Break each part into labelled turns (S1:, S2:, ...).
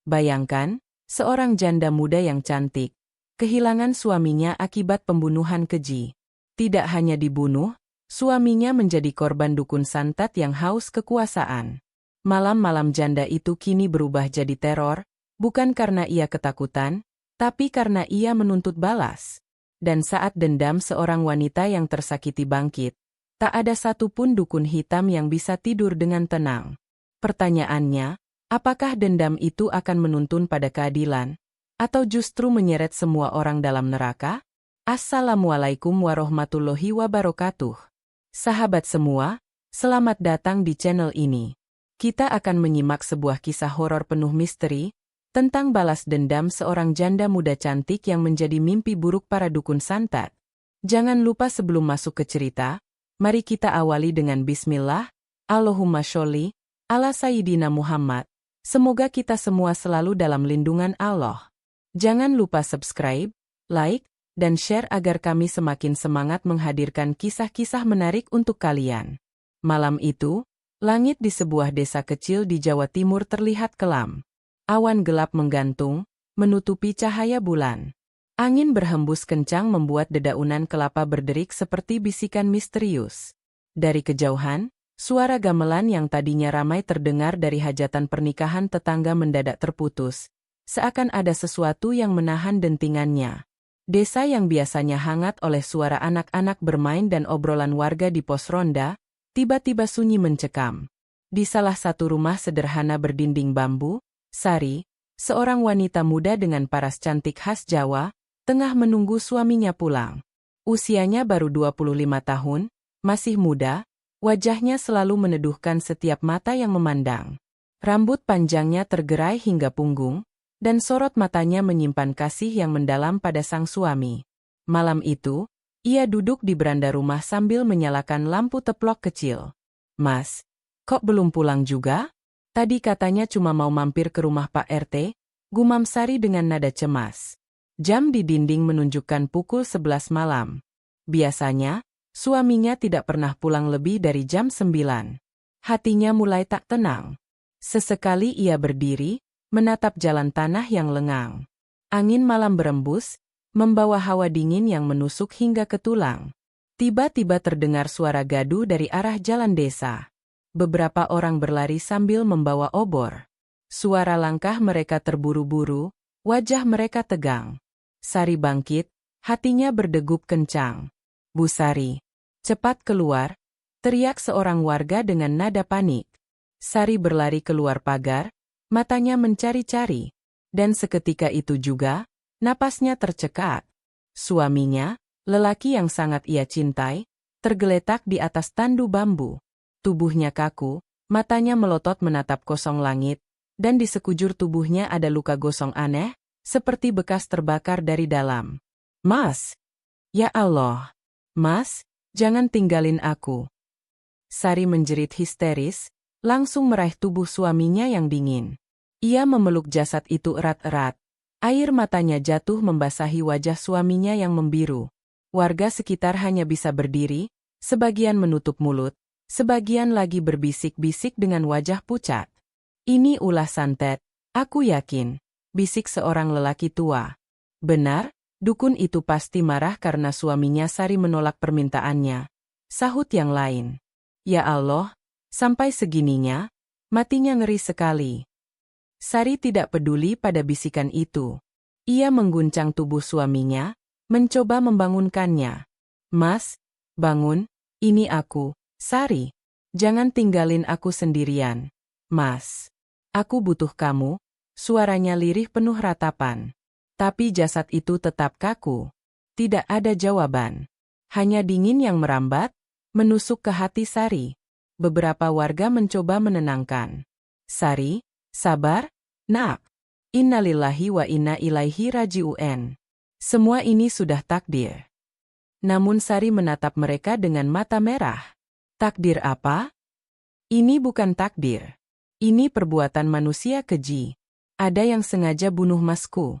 S1: Bayangkan, seorang janda muda yang cantik, kehilangan suaminya akibat pembunuhan keji. Tidak hanya dibunuh, suaminya menjadi korban dukun santet yang haus kekuasaan. Malam-malam janda itu kini berubah jadi teror, bukan karena ia ketakutan, tapi karena ia menuntut balas. Dan saat dendam seorang wanita yang tersakiti bangkit, tak ada satupun dukun hitam yang bisa tidur dengan tenang. Pertanyaannya, apakah dendam itu akan menuntun pada keadilan, atau justru menyeret semua orang dalam neraka? Assalamualaikum warahmatullahi wabarakatuh. Sahabat semua, selamat datang di channel ini. Kita akan menyimak sebuah kisah horor penuh misteri, tentang balas dendam seorang janda muda cantik yang menjadi mimpi buruk para dukun santet. Jangan lupa sebelum masuk ke cerita, mari kita awali dengan bismillah, Allahumma sholli, ala Sayyidina Muhammad. Semoga kita semua selalu dalam lindungan Allah. Jangan lupa subscribe, like, dan share agar kami semakin semangat menghadirkan kisah-kisah menarik untuk kalian. Malam itu, langit di sebuah desa kecil di Jawa Timur terlihat kelam. Awan gelap menggantung, menutupi cahaya bulan. Angin berhembus kencang membuat dedaunan kelapa berderik seperti bisikan misterius. Dari kejauhan, suara gamelan yang tadinya ramai terdengar dari hajatan pernikahan tetangga mendadak terputus, seakan ada sesuatu yang menahan dentingannya. Desa yang biasanya hangat oleh suara anak-anak bermain dan obrolan warga di pos ronda, tiba-tiba sunyi mencekam. Di salah satu rumah sederhana berdinding bambu, Sari, seorang wanita muda dengan paras cantik khas Jawa, tengah menunggu suaminya pulang. Usianya baru 25 tahun, masih muda, wajahnya selalu meneduhkan setiap mata yang memandang. Rambut panjangnya tergerai hingga punggung, dan sorot matanya menyimpan kasih yang mendalam pada sang suami. Malam itu, ia duduk di beranda rumah sambil menyalakan lampu teplok kecil. "Mas, kok belum pulang juga? Tadi katanya cuma mau mampir ke rumah Pak RT, gumam Sari dengan nada cemas. Jam di dinding menunjukkan pukul 11 malam. Biasanya, suaminya tidak pernah pulang lebih dari jam 9. Hatinya mulai tak tenang. Sesekali ia berdiri, menatap jalan tanah yang lengang. Angin malam berembus, membawa hawa dingin yang menusuk hingga ke tulang. Tiba-tiba terdengar suara gaduh dari arah jalan desa. Beberapa orang berlari sambil membawa obor. Suara langkah mereka terburu-buru, wajah mereka tegang. Sari bangkit, hatinya berdegup kencang. "Bu Sari, cepat keluar!" teriak seorang warga dengan nada panik. Sari berlari keluar pagar, matanya mencari-cari. Dan seketika itu juga, napasnya tercekat. Suaminya, lelaki yang sangat ia cintai, tergeletak di atas tandu bambu. Tubuhnya kaku, matanya melotot menatap kosong langit, dan di sekujur tubuhnya ada luka gosong aneh, seperti bekas terbakar dari dalam. "Mas! Ya Allah! Mas, jangan tinggalin aku!" Sari menjerit histeris, langsung meraih tubuh suaminya yang dingin. Ia memeluk jasad itu erat-erat. Air matanya jatuh membasahi wajah suaminya yang membiru. Warga sekitar hanya bisa berdiri, sebagian menutup mulut, sebagian lagi berbisik-bisik dengan wajah pucat. "Ini ulah santet, aku yakin," bisik seorang lelaki tua. "Benar, dukun itu pasti marah karena suaminya Sari menolak permintaannya," sahut yang lain. "Ya Allah, sampai segininya, matinya ngeri sekali." Sari tidak peduli pada bisikan itu. Ia mengguncang tubuh suaminya, mencoba membangunkannya. "Mas, bangun, ini aku, Sari. Jangan tinggalin aku sendirian. Mas, aku butuh kamu." Suaranya lirih penuh ratapan. Tapi jasad itu tetap kaku. Tidak ada jawaban. Hanya dingin yang merambat, menusuk ke hati Sari. Beberapa warga mencoba menenangkan. "Sari, sabar, nak. Innalillahi wa inna ilaihi raji'un. Semua ini sudah takdir." Namun Sari menatap mereka dengan mata merah. "Takdir apa? Ini bukan takdir. Ini perbuatan manusia keji. Ada yang sengaja bunuh masku."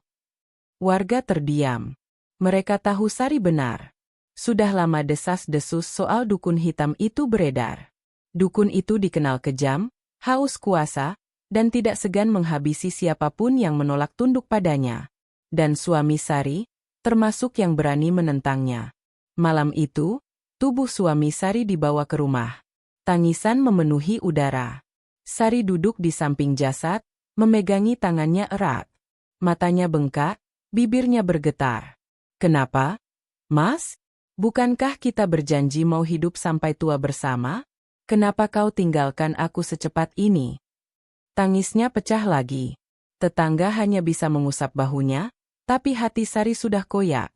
S1: Warga terdiam. Mereka tahu Sari benar. Sudah lama desas-desus soal dukun hitam itu beredar. Dukun itu dikenal kejam, haus kuasa, dan tidak segan menghabisi siapapun yang menolak tunduk padanya. Dan suami Sari, termasuk yang berani menentangnya. Malam itu, tubuh suami Sari dibawa ke rumah. Tangisan memenuhi udara. Sari duduk di samping jasad, memegangi tangannya erat. Matanya bengkak, bibirnya bergetar. Kenapa? Mas? Bukankah kita berjanji mau hidup sampai tua bersama? Kenapa kau tinggalkan aku secepat ini? Tangisnya pecah lagi. Tetangga hanya bisa mengusap bahunya, tapi hati Sari sudah koyak.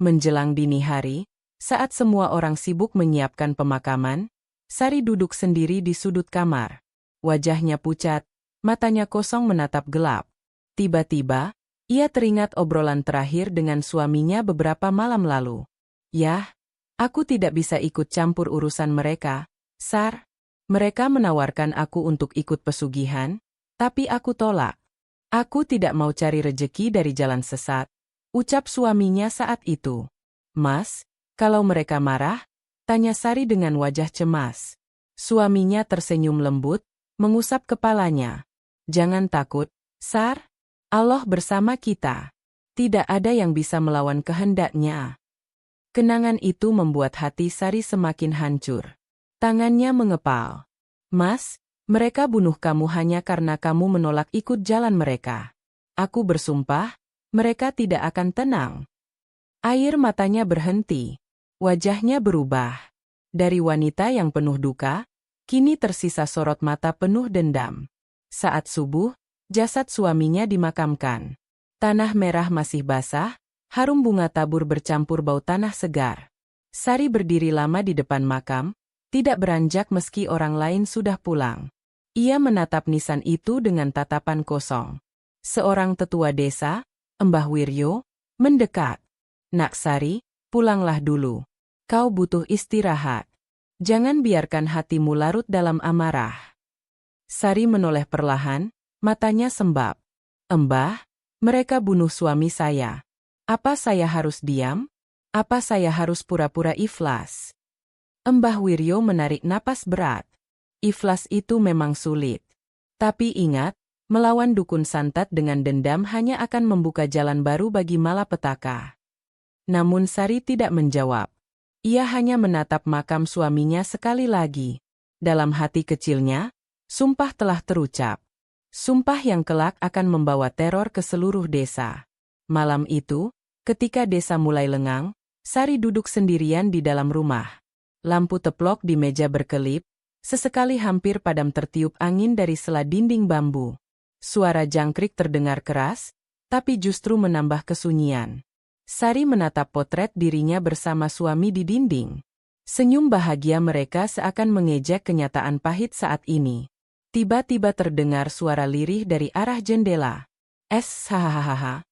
S1: Menjelang dini hari, saat semua orang sibuk menyiapkan pemakaman, Sari duduk sendiri di sudut kamar. Wajahnya pucat, matanya kosong menatap gelap. Tiba-tiba, ia teringat obrolan terakhir dengan suaminya beberapa malam lalu. Yah, aku tidak bisa ikut campur urusan mereka, Sar. Mereka menawarkan aku untuk ikut pesugihan, tapi aku tolak. Aku tidak mau cari rejeki dari jalan sesat, ucap suaminya saat itu. Mas, kalau mereka marah? Tanya Sari dengan wajah cemas. Suaminya tersenyum lembut, mengusap kepalanya. Jangan takut, Sar. Allah bersama kita. Tidak ada yang bisa melawan kehendaknya. Kenangan itu membuat hati Sari semakin hancur. Tangannya mengepal. Mas, mereka bunuh kamu hanya karena kamu menolak ikut jalan mereka. Aku bersumpah, mereka tidak akan tenang. Air matanya berhenti. Wajahnya berubah. Dari wanita yang penuh duka, kini tersisa sorot mata penuh dendam. Saat subuh, jasad suaminya dimakamkan. Tanah merah masih basah, harum bunga tabur bercampur bau tanah segar. Sari berdiri lama di depan makam, tidak beranjak meski orang lain sudah pulang. Ia menatap nisan itu dengan tatapan kosong. Seorang tetua desa, Mbah Wiryo, mendekat. Nak Sari, pulanglah dulu. Kau butuh istirahat. Jangan biarkan hatimu larut dalam amarah. Sari menoleh perlahan, matanya sembab. Mbah, mereka bunuh suami saya. Apa saya harus diam? Apa saya harus pura-pura ikhlas? Mbah Wiryo menarik napas berat. Ikhlas itu memang sulit. Tapi ingat, melawan dukun santet dengan dendam hanya akan membuka jalan baru bagi malapetaka. Namun Sari tidak menjawab. Ia hanya menatap makam suaminya sekali lagi. Dalam hati kecilnya, sumpah telah terucap. Sumpah yang kelak akan membawa teror ke seluruh desa. Malam itu, ketika desa mulai lengang, Sari duduk sendirian di dalam rumah. Lampu teplok di meja berkelip, sesekali hampir padam tertiup angin dari sela dinding bambu. Suara jangkrik terdengar keras, tapi justru menambah kesunyian. Sari menatap potret dirinya bersama suami di dinding. Senyum bahagia mereka seakan mengejek kenyataan pahit saat ini. Tiba-tiba terdengar suara lirih dari arah jendela. Hahaha.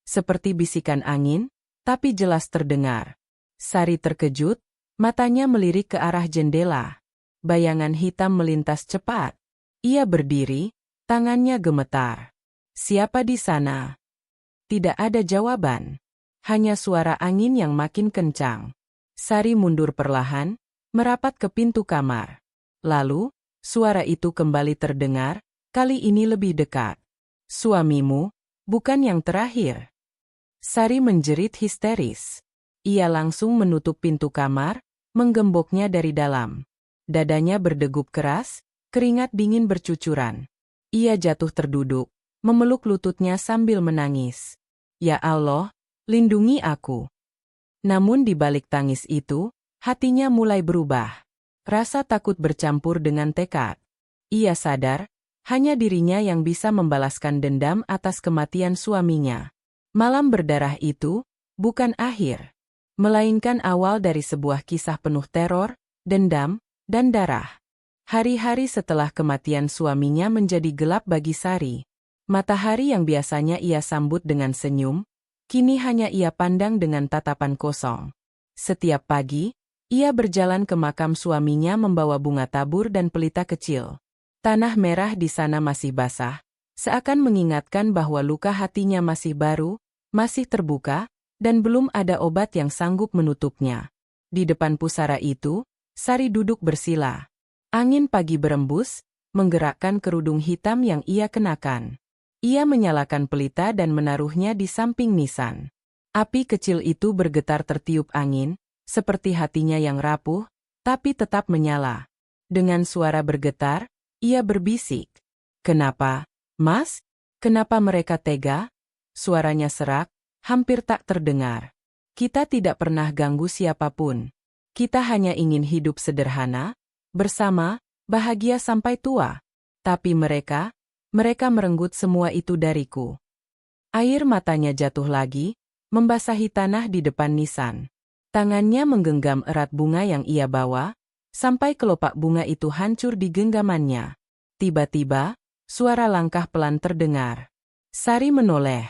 S1: Seperti bisikan angin, tapi jelas terdengar. Sari terkejut, matanya melirik ke arah jendela. Bayangan hitam melintas cepat. Ia berdiri, tangannya gemetar. Siapa di sana? Tidak ada jawaban. Hanya suara angin yang makin kencang. Sari mundur perlahan, merapat ke pintu kamar. Lalu, suara itu kembali terdengar, kali ini lebih dekat. Suamimu, bukan yang terakhir. Sari menjerit histeris. Ia langsung menutup pintu kamar, menggemboknya dari dalam. Dadanya berdegup keras, keringat dingin bercucuran. Ia jatuh terduduk, memeluk lututnya sambil menangis. Ya Allah, lindungi aku. Namun di balik tangis itu, hatinya mulai berubah. Rasa takut bercampur dengan tekad. Ia sadar, hanya dirinya yang bisa membalaskan dendam atas kematian suaminya. Malam berdarah itu, bukan akhir. Melainkan awal dari sebuah kisah penuh teror, dendam, dan darah. Hari-hari setelah kematian suaminya menjadi gelap bagi Sari. Matahari yang biasanya ia sambut dengan senyum, kini hanya ia pandang dengan tatapan kosong. Setiap pagi, ia berjalan ke makam suaminya membawa bunga tabur dan pelita kecil. Tanah merah di sana masih basah, seakan mengingatkan bahwa luka hatinya masih baru, masih terbuka, dan belum ada obat yang sanggup menutupnya. Di depan pusara itu, Sari duduk bersila. Angin pagi berembus, menggerakkan kerudung hitam yang ia kenakan. Ia menyalakan pelita dan menaruhnya di samping nisan. Api kecil itu bergetar tertiup angin, seperti hatinya yang rapuh, tapi tetap menyala. Dengan suara bergetar, ia berbisik. "Kenapa, Mas? Kenapa mereka tega?" Suaranya serak, hampir tak terdengar. "Kita tidak pernah ganggu siapapun. Kita hanya ingin hidup sederhana, bersama, bahagia sampai tua. Tapi mereka merenggut semua itu dariku." Air matanya jatuh lagi, membasahi tanah di depan nisan. Tangannya menggenggam erat bunga yang ia bawa, sampai kelopak bunga itu hancur di genggamannya. Tiba-tiba, suara langkah pelan terdengar. Sari menoleh.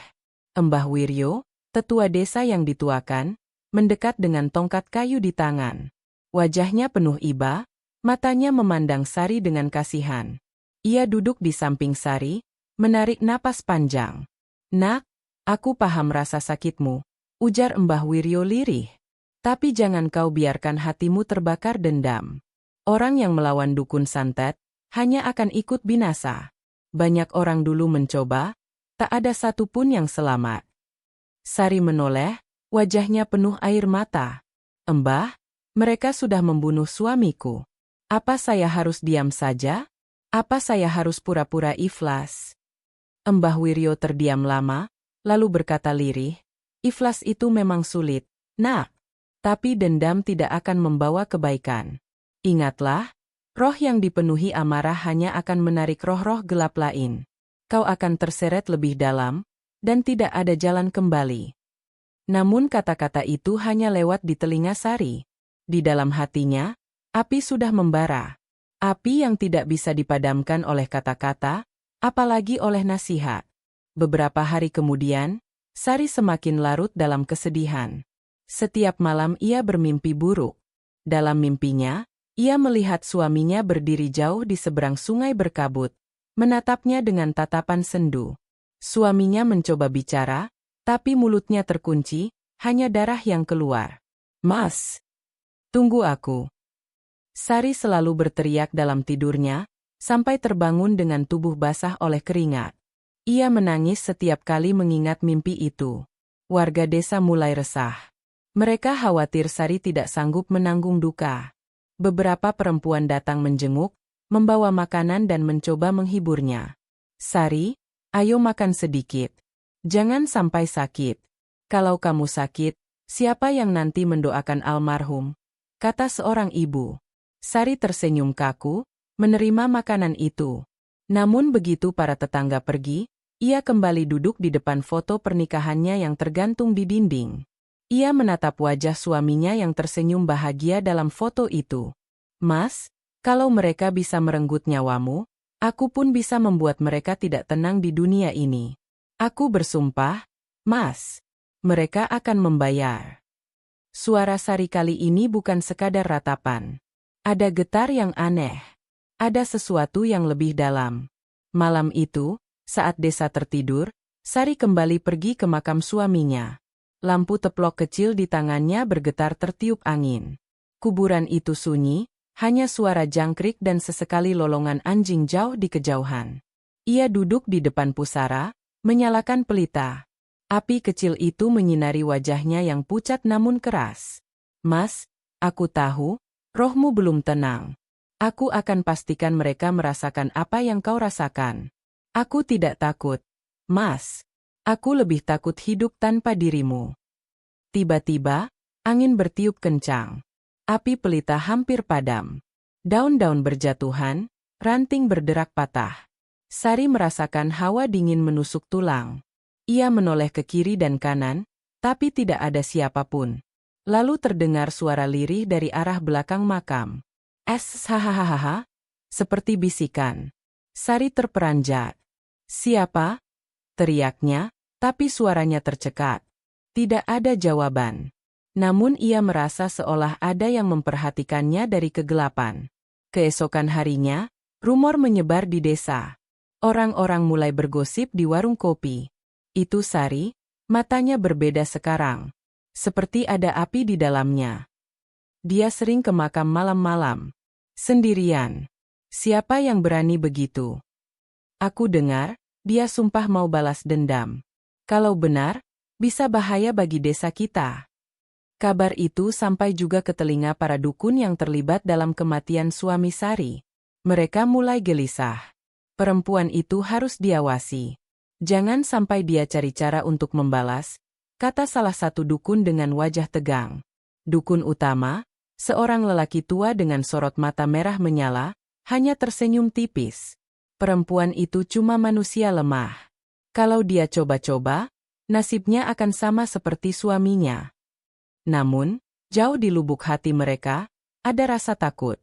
S1: Embah Wiryo, tetua desa yang dituakan, mendekat dengan tongkat kayu di tangan. Wajahnya penuh iba, matanya memandang Sari dengan kasihan. Ia duduk di samping Sari, menarik napas panjang. "Nak, aku paham rasa sakitmu," ujar Embah Wiryo lirih. "Tapi jangan kau biarkan hatimu terbakar dendam. Orang yang melawan dukun santet, hanya akan ikut binasa. Banyak orang dulu mencoba, tak ada satupun yang selamat." Sari menoleh, wajahnya penuh air mata. "Embah, mereka sudah membunuh suamiku. Apa saya harus diam saja? Apa saya harus pura-pura ikhlas?" Embah Wiryo terdiam lama, lalu berkata lirih, "Ikhlas itu memang sulit, Nak. Tapi dendam tidak akan membawa kebaikan. Ingatlah, roh yang dipenuhi amarah hanya akan menarik roh-roh gelap lain. Kau akan terseret lebih dalam, dan tidak ada jalan kembali." Namun kata-kata itu hanya lewat di telinga Sari. Di dalam hatinya, api sudah membara. Api yang tidak bisa dipadamkan oleh kata-kata, apalagi oleh nasihat. Beberapa hari kemudian, Sari semakin larut dalam kesedihan. Setiap malam ia bermimpi buruk. Dalam mimpinya, ia melihat suaminya berdiri jauh di seberang sungai berkabut, menatapnya dengan tatapan sendu. Suaminya mencoba bicara, tapi mulutnya terkunci, hanya darah yang keluar. "Mas, tunggu aku." Sari selalu berteriak dalam tidurnya, sampai terbangun dengan tubuh basah oleh keringat. Ia menangis setiap kali mengingat mimpi itu. Warga desa mulai resah. Mereka khawatir Sari tidak sanggup menanggung duka. Beberapa perempuan datang menjenguk, membawa makanan dan mencoba menghiburnya. "Sari, ayo makan sedikit. Jangan sampai sakit. Kalau kamu sakit, siapa yang nanti mendoakan almarhum?" kata seorang ibu. Sari tersenyum kaku, menerima makanan itu. Namun begitu para tetangga pergi, ia kembali duduk di depan foto pernikahannya yang tergantung di dinding. Ia menatap wajah suaminya yang tersenyum bahagia dalam foto itu. "Mas, kalau mereka bisa merenggut nyawamu, aku pun bisa membuat mereka tidak tenang di dunia ini. Aku bersumpah, Mas, mereka akan membayar." Suara Sari kali ini bukan sekadar ratapan. Ada getar yang aneh. Ada sesuatu yang lebih dalam. Malam itu, saat desa tertidur, Sari kembali pergi ke makam suaminya. Lampu teplok kecil di tangannya bergetar tertiup angin. Kuburan itu sunyi, hanya suara jangkrik dan sesekali lolongan anjing jauh di kejauhan. Ia duduk di depan pusara, menyalakan pelita. Api kecil itu menyinari wajahnya yang pucat namun keras. "Mas, aku tahu, rohmu belum tenang. Aku akan pastikan mereka merasakan apa yang kau rasakan. Aku tidak takut, Mas. Aku lebih takut hidup tanpa dirimu." Tiba-tiba, angin bertiup kencang. Api pelita hampir padam. Daun-daun berjatuhan, ranting berderak patah. Sari merasakan hawa dingin menusuk tulang. Ia menoleh ke kiri dan kanan, tapi tidak ada siapapun. Lalu terdengar suara lirih dari arah belakang makam. Hahaha, seperti bisikan. Sari terperanjat. "Siapa?" teriaknya, tapi suaranya tercekat. Tidak ada jawaban. Namun ia merasa seolah ada yang memperhatikannya dari kegelapan. Keesokan harinya, rumor menyebar di desa. Orang-orang mulai bergosip di warung kopi. Itu Sari, matanya berbeda sekarang. Seperti ada api di dalamnya. Dia sering ke makam malam-malam. Sendirian. Siapa yang berani begitu? Aku dengar, dia sumpah mau balas dendam. Kalau benar, bisa bahaya bagi desa kita. Kabar itu sampai juga ke telinga para dukun yang terlibat dalam kematian suami Sari. Mereka mulai gelisah. Perempuan itu harus diawasi. Jangan sampai dia cari cara untuk membalas, kata salah satu dukun dengan wajah tegang. Dukun utama, seorang lelaki tua dengan sorot mata merah menyala, hanya tersenyum tipis. Perempuan itu cuma manusia lemah. Kalau dia coba-coba, nasibnya akan sama seperti suaminya. Namun, jauh di lubuk hati mereka, ada rasa takut.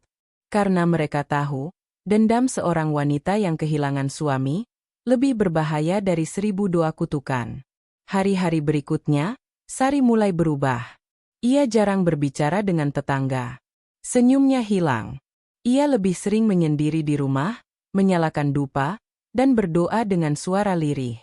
S1: Karena mereka tahu, dendam seorang wanita yang kehilangan suami, lebih berbahaya dari 1000 doa kutukan. Hari-hari berikutnya, Sari mulai berubah. Ia jarang berbicara dengan tetangga. Senyumnya hilang. Ia lebih sering menyendiri di rumah, menyalakan dupa, dan berdoa dengan suara lirih.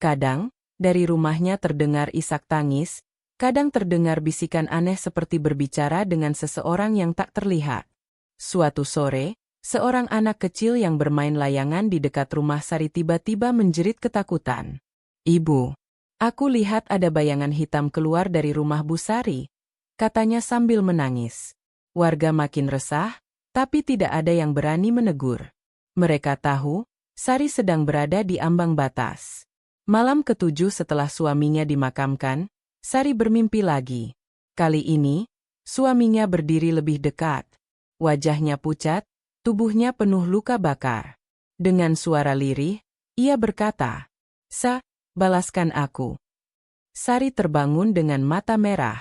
S1: Kadang, dari rumahnya terdengar isak tangis, kadang terdengar bisikan aneh seperti berbicara dengan seseorang yang tak terlihat. Suatu sore, seorang anak kecil yang bermain layangan di dekat rumah Sari tiba-tiba menjerit ketakutan. "Ibu, aku lihat ada bayangan hitam keluar dari rumah Bu Sari," katanya sambil menangis. Warga makin resah, tapi tidak ada yang berani menegur. Mereka tahu, Sari sedang berada di ambang batas. Malam ketujuh setelah suaminya dimakamkan, Sari bermimpi lagi. Kali ini, suaminya berdiri lebih dekat. Wajahnya pucat, tubuhnya penuh luka bakar. Dengan suara lirih, ia berkata, balaskan aku." Sari terbangun dengan mata merah.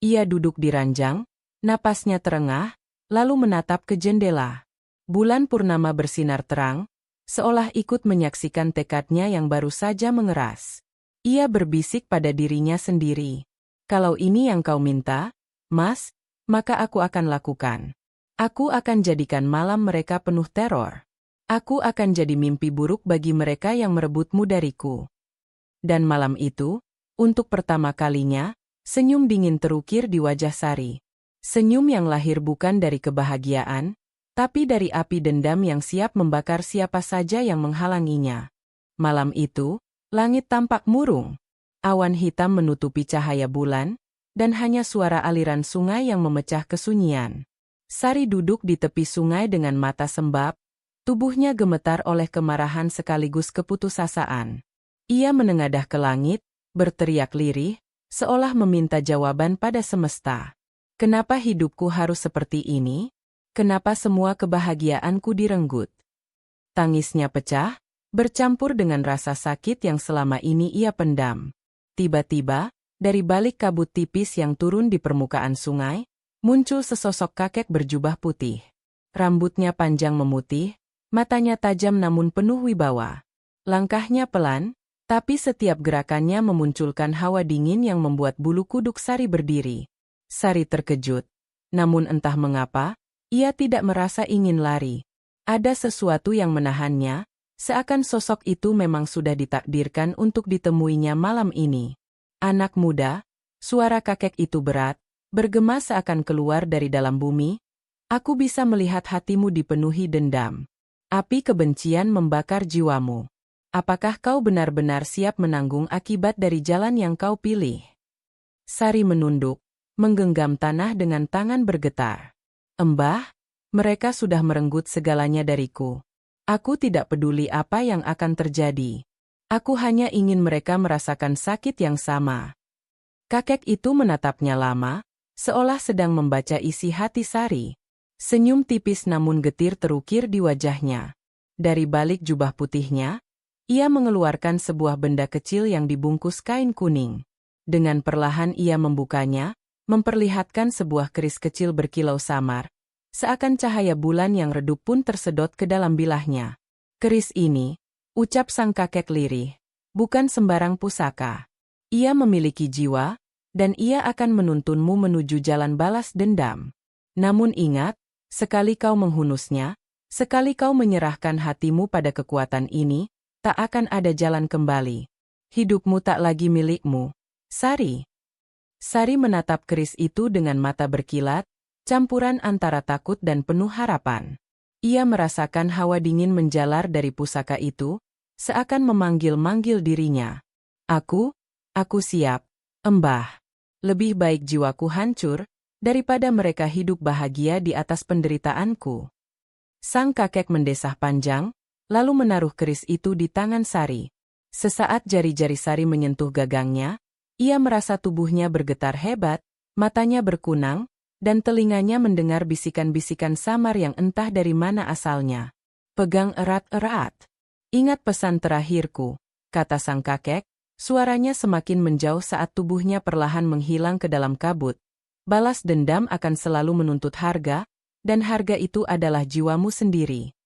S1: Ia duduk di ranjang, napasnya terengah, lalu menatap ke jendela. Bulan purnama bersinar terang, seolah ikut menyaksikan tekadnya yang baru saja mengeras. Ia berbisik pada dirinya sendiri. "Kalau ini yang kau minta, Mas, maka aku akan lakukan. Aku akan jadikan malam mereka penuh teror. Aku akan jadi mimpi buruk bagi mereka yang merebutmu dariku." Dan malam itu, untuk pertama kalinya, senyum dingin terukir di wajah Sari. Senyum yang lahir bukan dari kebahagiaan, tapi dari api dendam yang siap membakar siapa saja yang menghalanginya. Malam itu, langit tampak murung. Awan hitam menutupi cahaya bulan, dan hanya suara aliran sungai yang memecah kesunyian. Sari duduk di tepi sungai dengan mata sembab, tubuhnya gemetar oleh kemarahan sekaligus keputusasaan. Ia menengadah ke langit, berteriak lirih, seolah meminta jawaban pada semesta. "Kenapa hidupku harus seperti ini? Kenapa semua kebahagiaanku direnggut?" Tangisnya pecah, bercampur dengan rasa sakit yang selama ini ia pendam. Tiba-tiba, dari balik kabut tipis yang turun di permukaan sungai, muncul sesosok kakek berjubah putih. Rambutnya panjang memutih, matanya tajam namun penuh wibawa. Langkahnya pelan, tapi setiap gerakannya memunculkan hawa dingin yang membuat bulu kuduk Sari berdiri. Sari terkejut. Namun entah mengapa, ia tidak merasa ingin lari. Ada sesuatu yang menahannya, seakan sosok itu memang sudah ditakdirkan untuk ditemuinya malam ini. "Anak muda," suara kakek itu berat, bergema seakan keluar dari dalam bumi, "aku bisa melihat hatimu dipenuhi dendam. Api kebencian membakar jiwamu. Apakah kau benar-benar siap menanggung akibat dari jalan yang kau pilih?" Sari menunduk, menggenggam tanah dengan tangan bergetar. "Embah, mereka sudah merenggut segalanya dariku. Aku tidak peduli apa yang akan terjadi. Aku hanya ingin mereka merasakan sakit yang sama." Kakek itu menatapnya lama, seolah sedang membaca isi hati Sari. Senyum tipis namun getir terukir di wajahnya. Dari balik jubah putihnya, ia mengeluarkan sebuah benda kecil yang dibungkus kain kuning. Dengan perlahan ia membukanya, memperlihatkan sebuah keris kecil berkilau samar. Seakan cahaya bulan yang redup pun tersedot ke dalam bilahnya. "Keris ini," ucap sang kakek lirih, "bukan sembarang pusaka. Ia memiliki jiwa, dan ia akan menuntunmu menuju jalan balas dendam. Namun ingat, sekali kau menghunusnya, sekali kau menyerahkan hatimu pada kekuatan ini, tak akan ada jalan kembali. Hidupmu tak lagi milikmu, Sari." Sari menatap keris itu dengan mata berkilat, campuran antara takut dan penuh harapan. Ia merasakan hawa dingin menjalar dari pusaka itu, seakan memanggil-manggil dirinya. Aku siap, Embah. Lebih baik jiwaku hancur, daripada mereka hidup bahagia di atas penderitaanku. Sang kakek mendesah panjang, lalu menaruh keris itu di tangan Sari. Sesaat jari-jari Sari menyentuh gagangnya, ia merasa tubuhnya bergetar hebat, matanya berkunang, dan telinganya mendengar bisikan-bisikan samar yang entah dari mana asalnya. Pegang erat-erat. Ingat pesan terakhirku, kata sang kakek, suaranya semakin menjauh saat tubuhnya perlahan menghilang ke dalam kabut. Balas dendam akan selalu menuntut harga, dan harga itu adalah jiwamu sendiri.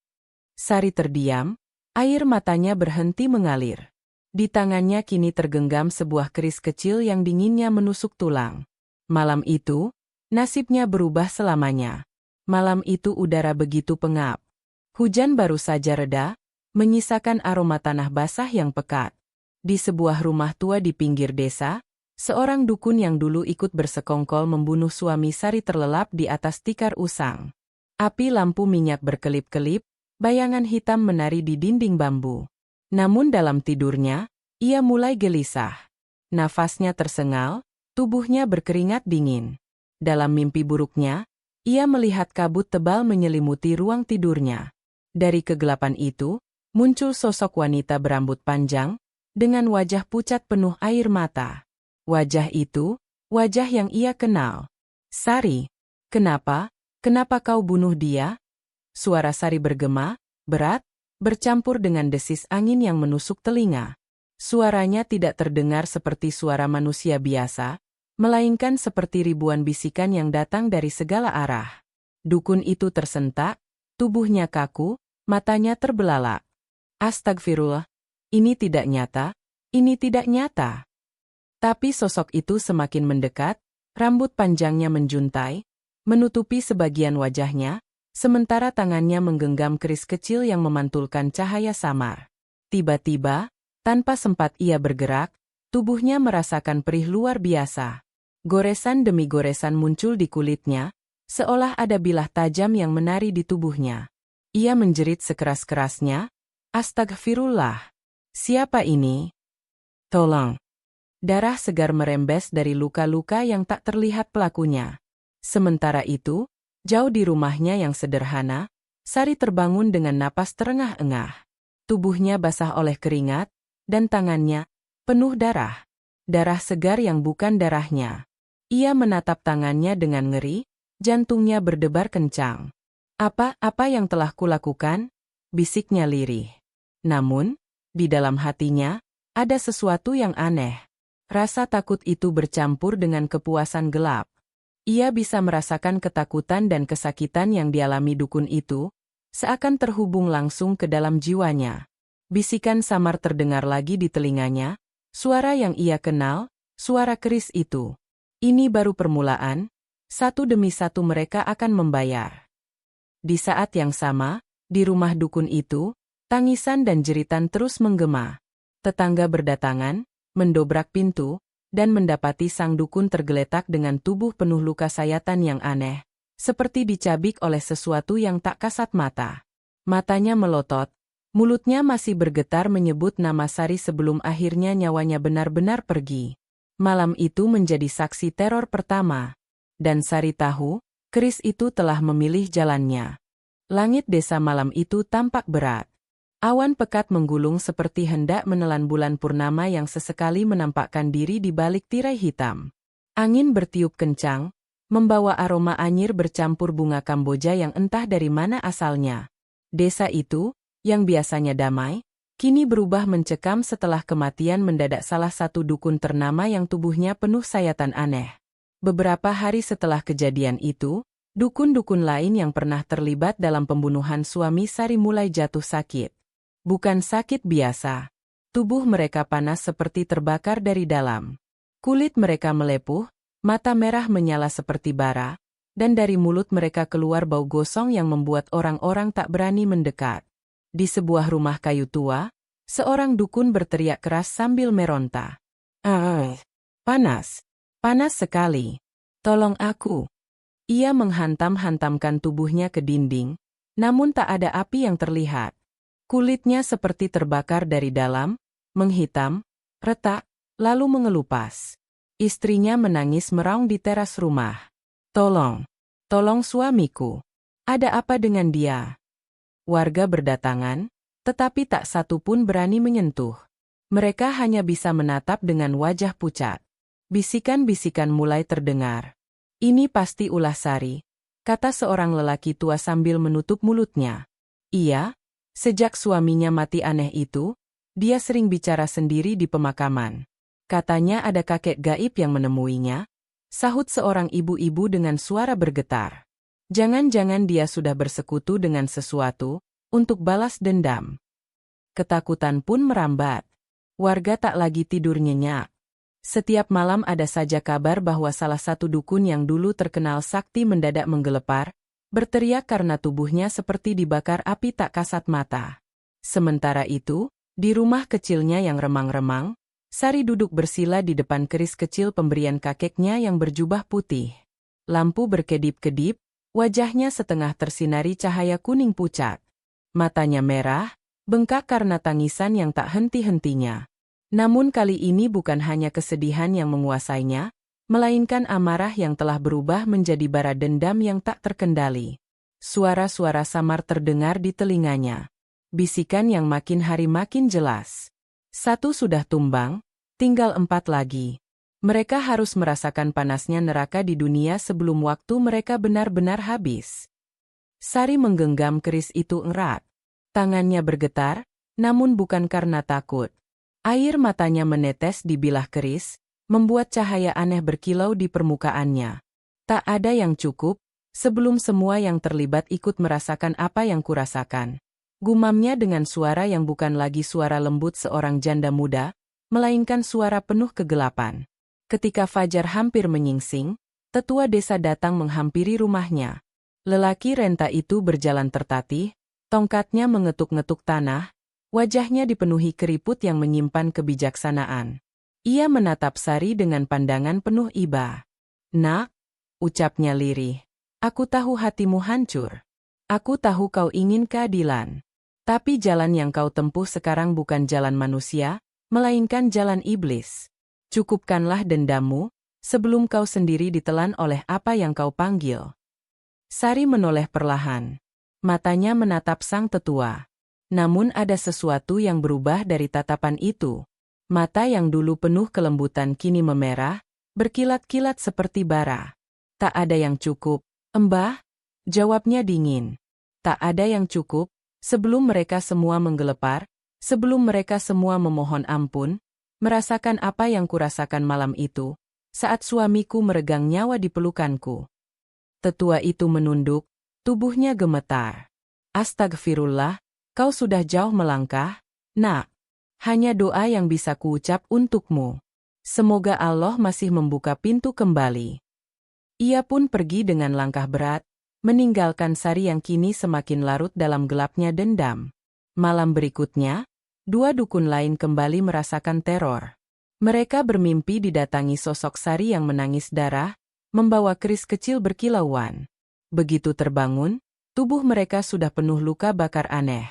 S1: Sari terdiam, air matanya berhenti mengalir. Di tangannya kini tergenggam sebuah keris kecil yang dinginnya menusuk tulang. Malam itu, nasibnya berubah selamanya. Malam itu udara begitu pengap. Hujan baru saja reda, menyisakan aroma tanah basah yang pekat. Di sebuah rumah tua di pinggir desa, seorang dukun yang dulu ikut bersekongkol membunuh suami Sari terlelap di atas tikar usang. Api lampu minyak berkelip-kelip, bayangan hitam menari di dinding bambu. Namun dalam tidurnya, ia mulai gelisah. Nafasnya tersengal, tubuhnya berkeringat dingin. Dalam mimpi buruknya, ia melihat kabut tebal menyelimuti ruang tidurnya. Dari kegelapan itu, muncul sosok wanita berambut panjang, dengan wajah pucat penuh air mata. Wajah itu, wajah yang ia kenal. Sari, kenapa kau bunuh dia? Suara Sari bergema, berat, bercampur dengan desis angin yang menusuk telinga. Suaranya tidak terdengar seperti suara manusia biasa, melainkan seperti ribuan bisikan yang datang dari segala arah. Dukun itu tersentak, tubuhnya kaku, matanya terbelalak. Astagfirullah, ini tidak nyata, ini tidak nyata. Tapi sosok itu semakin mendekat, rambut panjangnya menjuntai, menutupi sebagian wajahnya, sementara tangannya menggenggam keris kecil yang memantulkan cahaya samar. Tiba-tiba, tanpa sempat ia bergerak, tubuhnya merasakan perih luar biasa. Goresan demi goresan muncul di kulitnya, seolah ada bilah tajam yang menari di tubuhnya. Ia menjerit sekeras-kerasnya, "Astagfirullah! Siapa ini? Tolong!" Darah segar merembes dari luka-luka yang tak terlihat pelakunya. Sementara itu, jauh di rumahnya yang sederhana, Sari terbangun dengan napas terengah-engah. Tubuhnya basah oleh keringat, dan tangannya penuh darah. Darah segar yang bukan darahnya. Ia menatap tangannya dengan ngeri, jantungnya berdebar kencang. Apa yang telah kulakukan?" bisiknya lirih. Namun, di dalam hatinya, ada sesuatu yang aneh. Rasa takut itu bercampur dengan kepuasan gelap. Ia bisa merasakan ketakutan dan kesakitan yang dialami dukun itu, seakan terhubung langsung ke dalam jiwanya. Bisikan samar terdengar lagi di telinganya, suara yang ia kenal, suara keris itu. Ini baru permulaan, satu demi satu mereka akan membayar. Di saat yang sama, di rumah dukun itu, tangisan dan jeritan terus menggema. Tetangga berdatangan, mendobrak pintu, dan mendapati sang dukun tergeletak dengan tubuh penuh luka sayatan yang aneh, seperti dicabik oleh sesuatu yang tak kasat mata. Matanya melotot, mulutnya masih bergetar menyebut nama Sari sebelum akhirnya nyawanya benar-benar pergi. Malam itu menjadi saksi teror pertama. Dan Sari tahu, keris itu telah memilih jalannya. Langit desa malam itu tampak berat. Awan pekat menggulung seperti hendak menelan bulan purnama yang sesekali menampakkan diri di balik tirai hitam. Angin bertiup kencang, membawa aroma anyir bercampur bunga Kamboja yang entah dari mana asalnya. Desa itu, yang biasanya damai, kini berubah mencekam setelah kematian mendadak salah satu dukun ternama yang tubuhnya penuh sayatan aneh. Beberapa hari setelah kejadian itu, dukun-dukun lain yang pernah terlibat dalam pembunuhan suami Sari mulai jatuh sakit. Bukan sakit biasa. Tubuh mereka panas seperti terbakar dari dalam. Kulit mereka melepuh, mata merah menyala seperti bara, dan dari mulut mereka keluar bau gosong yang membuat orang-orang tak berani mendekat. Di sebuah rumah kayu tua, seorang dukun berteriak keras sambil meronta. Panas! Panas sekali! Tolong aku!" Ia menghantam-hantamkan tubuhnya ke dinding, namun tak ada api yang terlihat. Kulitnya seperti terbakar dari dalam, menghitam, retak, lalu mengelupas. Istrinya menangis meraung di teras rumah. Tolong, tolong suamiku. Ada apa dengan dia? Warga berdatangan, tetapi tak satu pun berani menyentuh. Mereka hanya bisa menatap dengan wajah pucat. Bisikan-bisikan mulai terdengar. Ini pasti ulah Sari, kata seorang lelaki tua sambil menutup mulutnya. Iya, sejak suaminya mati aneh itu, dia sering bicara sendiri di pemakaman. Katanya ada kakek gaib yang menemuinya, sahut seorang ibu-ibu dengan suara bergetar. Jangan-jangan dia sudah bersekutu dengan sesuatu, untuk balas dendam. Ketakutan pun merambat. Warga tak lagi tidur nyenyak. Setiap malam ada saja kabar bahwa salah satu dukun yang dulu terkenal sakti mendadak menggelepar, berteriak karena tubuhnya seperti dibakar api tak kasat mata. Sementara itu, di rumah kecilnya yang remang-remang, Sari duduk bersila di depan keris kecil pemberian kakeknya yang berjubah putih. Lampu berkedip-kedip, wajahnya setengah tersinari cahaya kuning pucat. Matanya merah, bengkak karena tangisan yang tak henti-hentinya. Namun kali ini bukan hanya kesedihan yang menguasainya, melainkan amarah yang telah berubah menjadi bara dendam yang tak terkendali. Suara-suara samar terdengar di telinganya. Bisikan yang makin hari makin jelas. Satu sudah tumbang, tinggal 4 lagi. Mereka harus merasakan panasnya neraka di dunia sebelum waktu mereka benar-benar habis. Sari menggenggam keris itu erat. Tangannya bergetar, namun bukan karena takut. Air matanya menetes di bilah keris, membuat cahaya aneh berkilau di permukaannya. Tak ada yang cukup, sebelum semua yang terlibat ikut merasakan apa yang kurasakan. Gumamnya dengan suara yang bukan lagi suara lembut seorang janda muda, melainkan suara penuh kegelapan. Ketika fajar hampir menyingsing, tetua desa datang menghampiri rumahnya. Lelaki renta itu berjalan tertatih, tongkatnya mengetuk-ngetuk tanah, wajahnya dipenuhi keriput yang menyimpan kebijaksanaan. Ia menatap Sari dengan pandangan penuh iba. "Nak," ucapnya lirih, "aku tahu hatimu hancur. Aku tahu kau ingin keadilan. Tapi jalan yang kau tempuh sekarang bukan jalan manusia, melainkan jalan iblis. Cukupkanlah dendammu, sebelum kau sendiri ditelan oleh apa yang kau panggil." Sari menoleh perlahan. Matanya menatap sang tetua. Namun ada sesuatu yang berubah dari tatapan itu. Mata yang dulu penuh kelembutan kini memerah, berkilat-kilat seperti bara. "Tak ada yang cukup, Mbah," jawabnya dingin. Tak ada yang cukup. Sebelum mereka semua menggelepar, sebelum mereka semua memohon ampun, merasakan apa yang kurasakan malam itu, saat suamiku meregang nyawa di pelukanku. Tetua itu menunduk, tubuhnya gemetar. "Astagfirullah, kau sudah jauh melangkah, Nak. Hanya doa yang bisa kuucap untukmu. Semoga Allah masih membuka pintu kembali." Ia pun pergi dengan langkah berat, meninggalkan Sari yang kini semakin larut dalam gelapnya dendam. Malam berikutnya, 2 dukun lain kembali merasakan teror. Mereka bermimpi didatangi sosok Sari yang menangis darah, membawa keris kecil berkilauan. Begitu terbangun, tubuh mereka sudah penuh luka bakar aneh.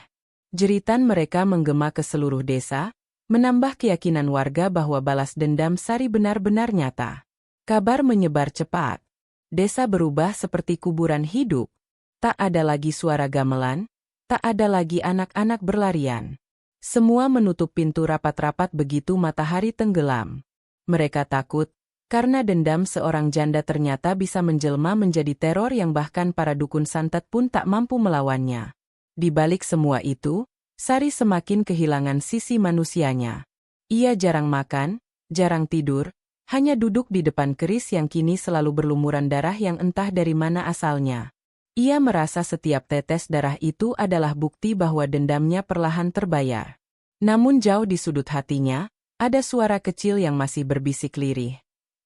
S1: Jeritan mereka menggema ke seluruh desa, menambah keyakinan warga bahwa balas dendam Sari benar-benar nyata. Kabar menyebar cepat. Desa berubah seperti kuburan hidup. Tak ada lagi suara gamelan, tak ada lagi anak-anak berlarian. Semua menutup pintu rapat-rapat begitu matahari tenggelam. Mereka takut, karena dendam seorang janda ternyata bisa menjelma menjadi teror yang bahkan para dukun santet pun tak mampu melawannya. Di balik semua itu, Sari semakin kehilangan sisi manusianya. Ia jarang makan, jarang tidur, hanya duduk di depan keris yang kini selalu berlumuran darah yang entah dari mana asalnya. Ia merasa setiap tetes darah itu adalah bukti bahwa dendamnya perlahan terbayar. Namun jauh di sudut hatinya, ada suara kecil yang masih berbisik lirih.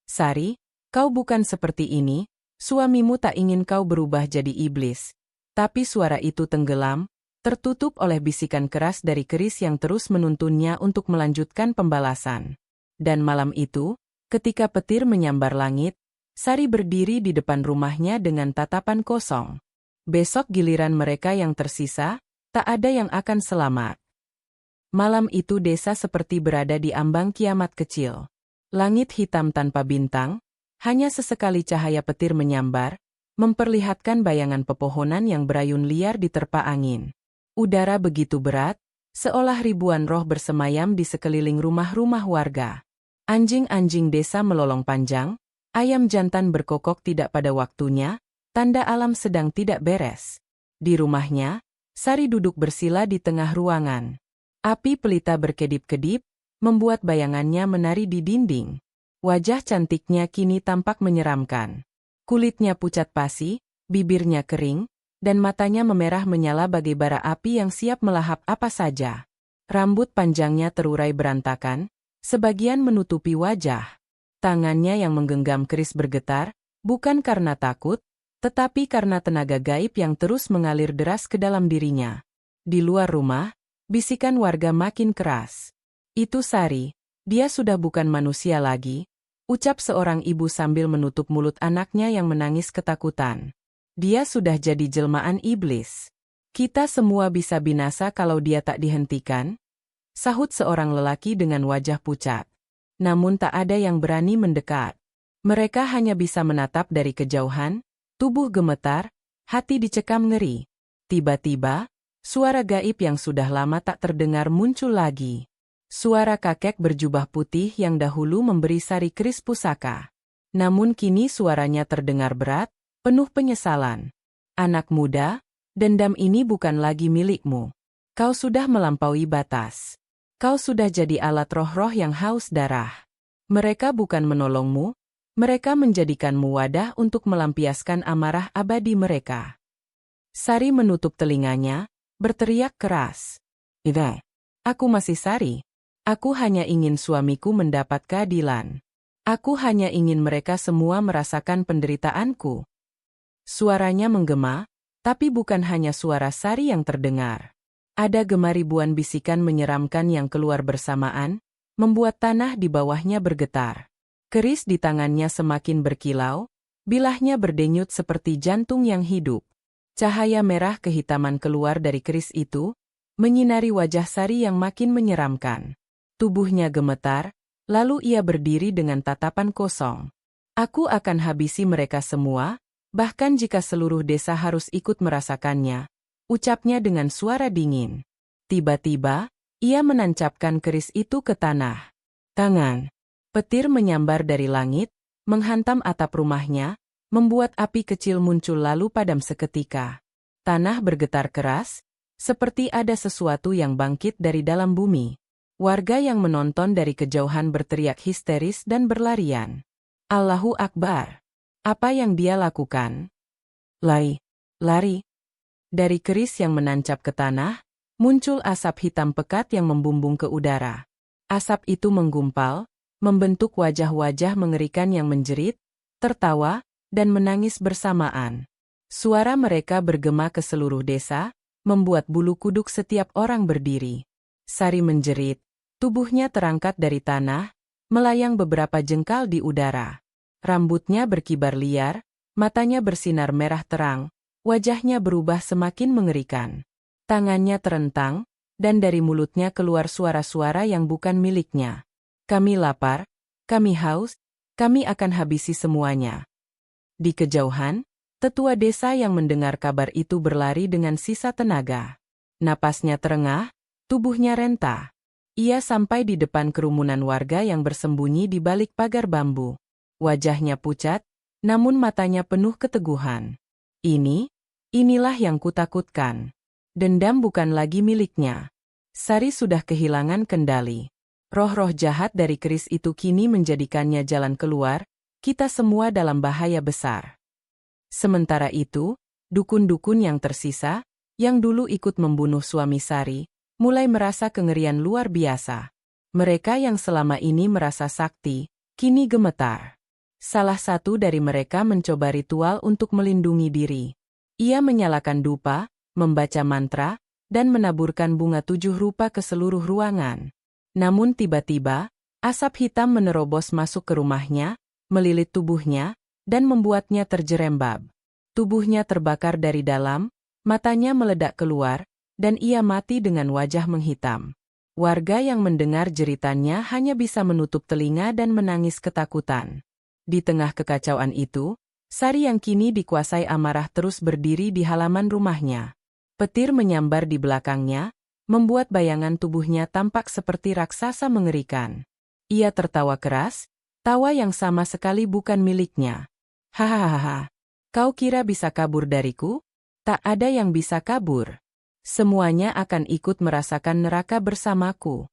S1: "Sari, kau bukan seperti ini, suamimu tak ingin kau berubah jadi iblis." Tapi suara itu tenggelam, tertutup oleh bisikan keras dari keris yang terus menuntunnya untuk melanjutkan pembalasan. Dan malam itu, ketika petir menyambar langit, Sari berdiri di depan rumahnya dengan tatapan kosong. Besok giliran mereka yang tersisa, tak ada yang akan selamat. Malam itu desa seperti berada di ambang kiamat kecil. Langit hitam tanpa bintang, hanya sesekali cahaya petir menyambar, memperlihatkan bayangan pepohonan yang berayun liar diterpa angin. Udara begitu berat, seolah ribuan roh bersemayam di sekeliling rumah-rumah warga. Anjing-anjing desa melolong panjang, ayam jantan berkokok tidak pada waktunya, tanda alam sedang tidak beres. Di rumahnya, Sari duduk bersila di tengah ruangan. Api pelita berkedip-kedip, membuat bayangannya menari di dinding. Wajah cantiknya kini tampak menyeramkan. Kulitnya pucat pasi, bibirnya kering, dan matanya memerah menyala bagai bara api yang siap melahap apa saja. Rambut panjangnya terurai berantakan, sebagian menutupi wajah. Tangannya yang menggenggam keris bergetar, bukan karena takut, tetapi karena tenaga gaib yang terus mengalir deras ke dalam dirinya. Di luar rumah, bisikan warga makin keras. Itu Sari, dia sudah bukan manusia lagi, ucap seorang ibu sambil menutup mulut anaknya yang menangis ketakutan. Dia sudah jadi jelmaan iblis. Kita semua bisa binasa kalau dia tak dihentikan, sahut seorang lelaki dengan wajah pucat. Namun tak ada yang berani mendekat. Mereka hanya bisa menatap dari kejauhan. Tubuh gemetar, hati dicekam ngeri. Tiba-tiba, suara gaib yang sudah lama tak terdengar muncul lagi. Suara kakek berjubah putih yang dahulu memberi Sari keris pusaka. Namun kini suaranya terdengar berat, penuh penyesalan. Anak muda, dendam ini bukan lagi milikmu. Kau sudah melampaui batas. Kau sudah jadi alat roh-roh yang haus darah. Mereka bukan menolongmu, mereka menjadikanmu wadah untuk melampiaskan amarah abadi mereka. Sari menutup telinganya, berteriak keras. Tidak, aku masih Sari. Aku hanya ingin suamiku mendapat keadilan. Aku hanya ingin mereka semua merasakan penderitaanku. Suaranya menggema, tapi bukan hanya suara Sari yang terdengar. Ada gema ribuan bisikan menyeramkan yang keluar bersamaan, membuat tanah di bawahnya bergetar. Keris di tangannya semakin berkilau, bilahnya berdenyut seperti jantung yang hidup. Cahaya merah kehitaman keluar dari keris itu, menyinari wajah Sari yang makin menyeramkan. Tubuhnya gemetar, lalu ia berdiri dengan tatapan kosong. Aku akan habisi mereka semua, bahkan jika seluruh desa harus ikut merasakannya, ucapnya dengan suara dingin. Tiba-tiba, ia menancapkan keris itu ke tanah. Tangan. Petir menyambar dari langit, menghantam atap rumahnya, membuat api kecil muncul lalu padam seketika. Tanah bergetar keras, seperti ada sesuatu yang bangkit dari dalam bumi. Warga yang menonton dari kejauhan berteriak histeris dan berlarian. Allahu Akbar! Apa yang dia lakukan? Lari. Dari keris yang menancap ke tanah, muncul asap hitam pekat yang membumbung ke udara. Asap itu menggumpal, membentuk wajah-wajah mengerikan yang menjerit, tertawa, dan menangis bersamaan. Suara mereka bergema ke seluruh desa, membuat bulu kuduk setiap orang berdiri. Sari menjerit, tubuhnya terangkat dari tanah, melayang beberapa jengkal di udara. Rambutnya berkibar liar, matanya bersinar merah terang, wajahnya berubah semakin mengerikan. Tangannya terentang, dan dari mulutnya keluar suara-suara yang bukan miliknya. Kami lapar, kami haus, kami akan habisi semuanya. Di kejauhan, tetua desa yang mendengar kabar itu berlari dengan sisa tenaga. Napasnya terengah, tubuhnya renta. Ia sampai di depan kerumunan warga yang bersembunyi di balik pagar bambu. Wajahnya pucat, namun matanya penuh keteguhan. Inilah yang kutakutkan. Dendam bukan lagi miliknya. Sari sudah kehilangan kendali. Roh-roh jahat dari keris itu kini menjadikannya jalan keluar, kita semua dalam bahaya besar. Sementara itu, dukun-dukun yang tersisa, yang dulu ikut membunuh suami Sari, mulai merasa kengerian luar biasa. Mereka yang selama ini merasa sakti, kini gemetar. Salah satu dari mereka mencoba ritual untuk melindungi diri. Ia menyalakan dupa, membaca mantra, dan menaburkan bunga 7 rupa ke seluruh ruangan. Namun tiba-tiba, asap hitam menerobos masuk ke rumahnya, melilit tubuhnya, dan membuatnya terjerembab. Tubuhnya terbakar dari dalam, matanya meledak keluar, dan ia mati dengan wajah menghitam. Warga yang mendengar jeritannya hanya bisa menutup telinga dan menangis ketakutan. Di tengah kekacauan itu, Sari yang kini dikuasai amarah terus berdiri di halaman rumahnya. Petir menyambar di belakangnya, membuat bayangan tubuhnya tampak seperti raksasa mengerikan. Ia tertawa keras, tawa yang sama sekali bukan miliknya. Hahaha, kau kira bisa kabur dariku? Tak ada yang bisa kabur. Semuanya akan ikut merasakan neraka bersamaku.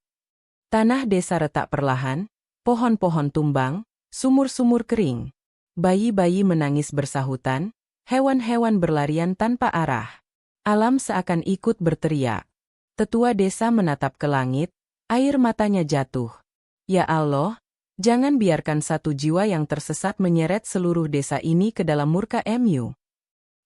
S1: Tanah desa retak perlahan, pohon-pohon tumbang, sumur-sumur kering. Bayi-bayi menangis bersahutan, hewan-hewan berlarian tanpa arah. Alam seakan ikut berteriak. Tetua desa menatap ke langit, air matanya jatuh. Ya Allah, jangan biarkan satu jiwa yang tersesat menyeret seluruh desa ini ke dalam murka Mu.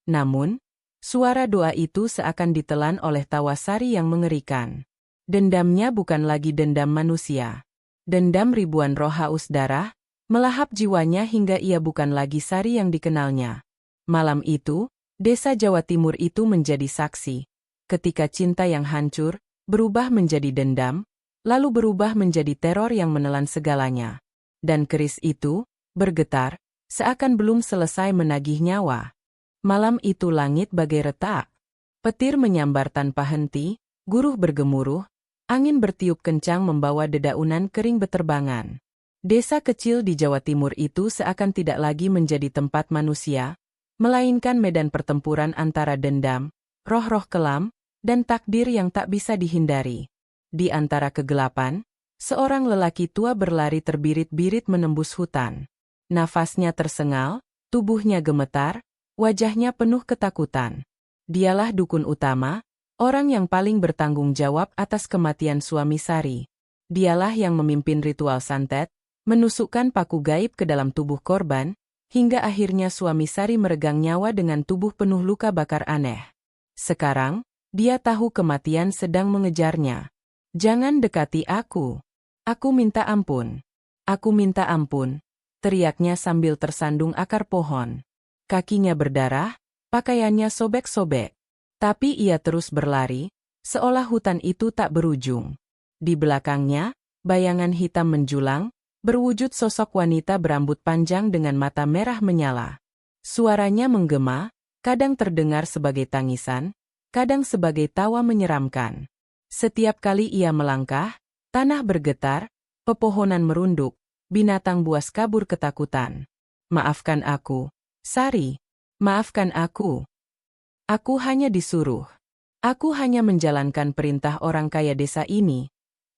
S1: Namun, suara doa itu seakan ditelan oleh tawa Sari yang mengerikan. Dendamnya bukan lagi dendam manusia. Dendam ribuan roh haus darah, melahap jiwanya hingga ia bukan lagi Sari yang dikenalnya. Malam itu, desa Jawa Timur itu menjadi saksi. Ketika cinta yang hancur, berubah menjadi dendam, lalu berubah menjadi teror yang menelan segalanya. Dan keris itu, bergetar, seakan belum selesai menagih nyawa. Malam itu langit bagai retak. Petir menyambar tanpa henti, guruh bergemuruh, angin bertiup kencang membawa dedaunan kering beterbangan. Desa kecil di Jawa Timur itu seakan tidak lagi menjadi tempat manusia, melainkan medan pertempuran antara dendam, roh-roh kelam, dan takdir yang tak bisa dihindari. Di antara kegelapan, seorang lelaki tua berlari terbirit-birit menembus hutan. Nafasnya tersengal, tubuhnya gemetar, wajahnya penuh ketakutan. Dialah dukun utama, orang yang paling bertanggung jawab atas kematian suami Sari. Dialah yang memimpin ritual santet, menusukkan paku gaib ke dalam tubuh korban, hingga akhirnya suami Sari meregang nyawa dengan tubuh penuh luka bakar aneh. Sekarang, dia tahu kematian sedang mengejarnya. Jangan dekati aku. Aku minta ampun. Aku minta ampun, teriaknya sambil tersandung akar pohon. Kakinya berdarah, pakaiannya sobek-sobek. Tapi ia terus berlari, seolah hutan itu tak berujung. Di belakangnya, bayangan hitam menjulang, berwujud sosok wanita berambut panjang dengan mata merah menyala. Suaranya menggema, kadang terdengar sebagai tangisan, kadang sebagai tawa menyeramkan. Setiap kali ia melangkah, tanah bergetar, pepohonan merunduk, binatang buas kabur ketakutan. Maafkan aku, Sari. Maafkan aku. Aku hanya disuruh. Aku hanya menjalankan perintah orang kaya desa ini.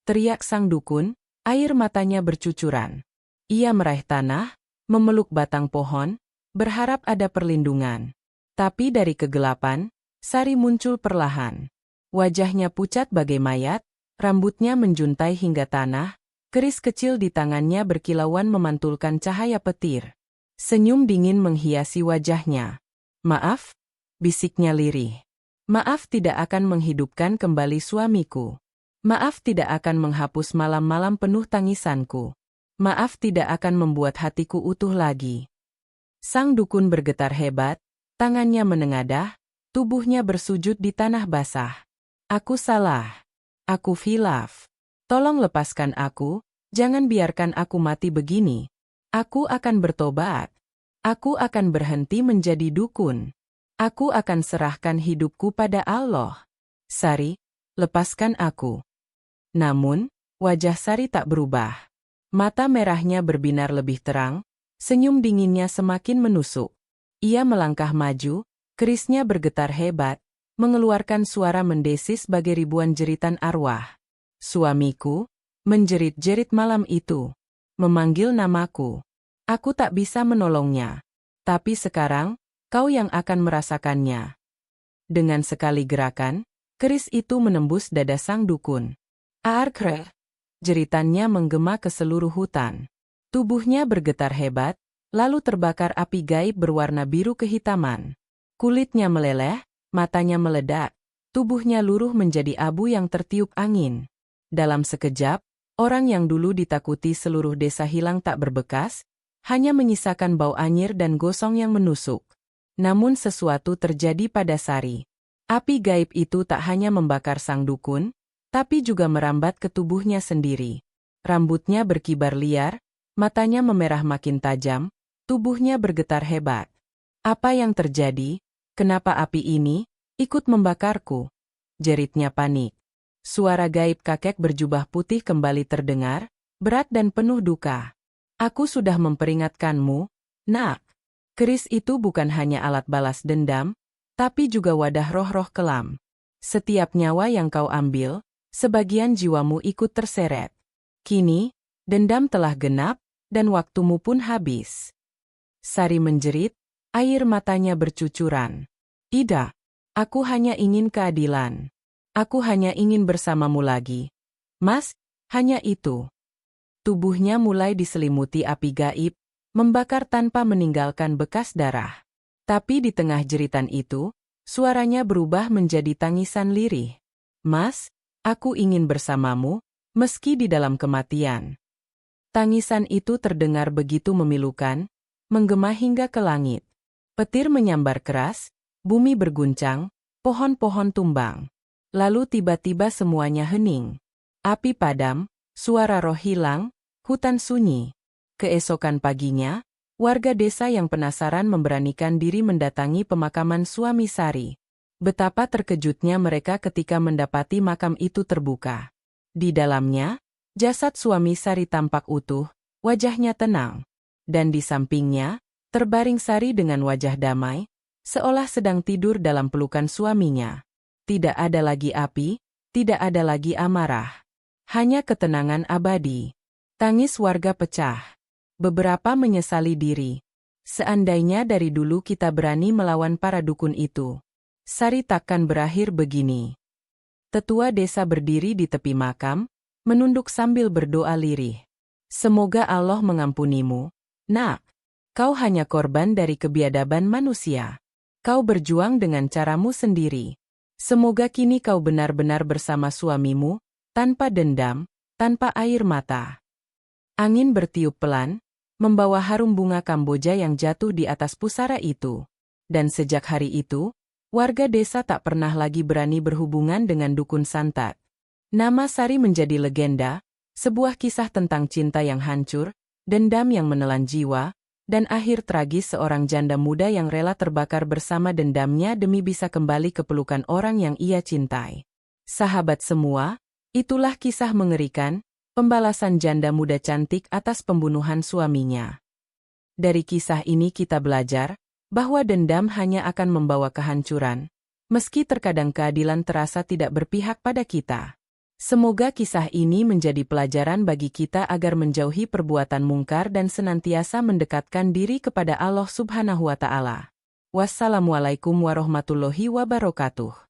S1: Teriak sang dukun. Air matanya bercucuran. Ia meraih tanah, memeluk batang pohon, berharap ada perlindungan. Tapi dari kegelapan, Sari muncul perlahan. Wajahnya pucat bagai mayat, rambutnya menjuntai hingga tanah, keris kecil di tangannya berkilauan memantulkan cahaya petir. Senyum dingin menghiasi wajahnya. Maaf, bisiknya lirih. Maaf tidak akan menghidupkan kembali suamiku. Maaf tidak akan menghapus malam-malam penuh tangisanku. Maaf tidak akan membuat hatiku utuh lagi. Sang dukun bergetar hebat, tangannya menengadah, tubuhnya bersujud di tanah basah. Aku salah. Aku khilaf. Tolong lepaskan aku, jangan biarkan aku mati begini. Aku akan bertobat. Aku akan berhenti menjadi dukun. Aku akan serahkan hidupku pada Allah. Sari, lepaskan aku. Namun, wajah Sari tak berubah. Mata merahnya berbinar lebih terang, senyum dinginnya semakin menusuk. Ia melangkah maju, kerisnya bergetar hebat, mengeluarkan suara mendesis bagai ribuan jeritan arwah. Suamiku, menjerit-jerit malam itu, memanggil namaku. Aku tak bisa menolongnya. Tapi sekarang, kau yang akan merasakannya. Dengan sekali gerakan, keris itu menembus dada sang dukun. Arkre! Jeritannya menggema ke seluruh hutan. Tubuhnya bergetar hebat, lalu terbakar api gaib berwarna biru kehitaman. Kulitnya meleleh, matanya meledak, tubuhnya luruh menjadi abu yang tertiup angin. Dalam sekejap, orang yang dulu ditakuti seluruh desa hilang tak berbekas, hanya menyisakan bau anyir dan gosong yang menusuk. Namun sesuatu terjadi pada Sari. Api gaib itu tak hanya membakar sang dukun, tapi juga merambat ke tubuhnya sendiri. Rambutnya berkibar liar, matanya memerah makin tajam, tubuhnya bergetar hebat. Apa yang terjadi? Kenapa api ini ikut membakarku? Jeritnya panik. Suara gaib kakek berjubah putih kembali terdengar, berat dan penuh duka. Aku sudah memperingatkanmu, nak. Keris itu bukan hanya alat balas dendam, tapi juga wadah roh-roh kelam. Setiap nyawa yang kau ambil, sebagian jiwamu ikut terseret. Kini, dendam telah genap, dan waktumu pun habis. Sari menjerit, air matanya bercucuran. Tidak, aku hanya ingin keadilan. Aku hanya ingin bersamamu lagi. Mas, hanya itu. Tubuhnya mulai diselimuti api gaib, membakar tanpa meninggalkan bekas darah. Tapi di tengah jeritan itu, suaranya berubah menjadi tangisan lirih. Mas, aku ingin bersamamu, meski di dalam kematian. Tangisan itu terdengar begitu memilukan, menggema hingga ke langit. Petir menyambar keras, bumi berguncang, pohon-pohon tumbang. Lalu tiba-tiba semuanya hening. Api padam, suara roh hilang, hutan sunyi. Keesokan paginya, warga desa yang penasaran memberanikan diri mendatangi pemakaman suami Sari. Betapa terkejutnya mereka ketika mendapati makam itu terbuka. Di dalamnya, jasad suami Sari tampak utuh, wajahnya tenang. Dan di sampingnya, terbaring Sari dengan wajah damai, seolah sedang tidur dalam pelukan suaminya. Tidak ada lagi api, tidak ada lagi amarah. Hanya ketenangan abadi. Tangis warga pecah. Beberapa menyesali diri. Seandainya dari dulu kita berani melawan para dukun itu, Sari takkan berakhir begini. Tetua desa berdiri di tepi makam, menunduk sambil berdoa lirih. Semoga Allah mengampunimu, nak. Kau hanya korban dari kebiadaban manusia. Kau berjuang dengan caramu sendiri. Semoga kini kau benar-benar bersama suamimu, tanpa dendam, tanpa air mata. Angin bertiup pelan, membawa harum bunga Kamboja yang jatuh di atas pusara itu. Dan sejak hari itu, warga desa tak pernah lagi berani berhubungan dengan dukun santet. Nama Sari menjadi legenda, sebuah kisah tentang cinta yang hancur, dendam yang menelan jiwa, dan akhir tragis seorang janda muda yang rela terbakar bersama dendamnya demi bisa kembali ke pelukan orang yang ia cintai. Sahabat semua, itulah kisah mengerikan, pembalasan janda muda cantik atas pembunuhan suaminya. Dari kisah ini kita belajar bahwa dendam hanya akan membawa kehancuran, meski terkadang keadilan terasa tidak berpihak pada kita. Semoga kisah ini menjadi pelajaran bagi kita agar menjauhi perbuatan mungkar dan senantiasa mendekatkan diri kepada Allah Subhanahu wa Ta'ala. Wassalamualaikum warahmatullahi wabarakatuh.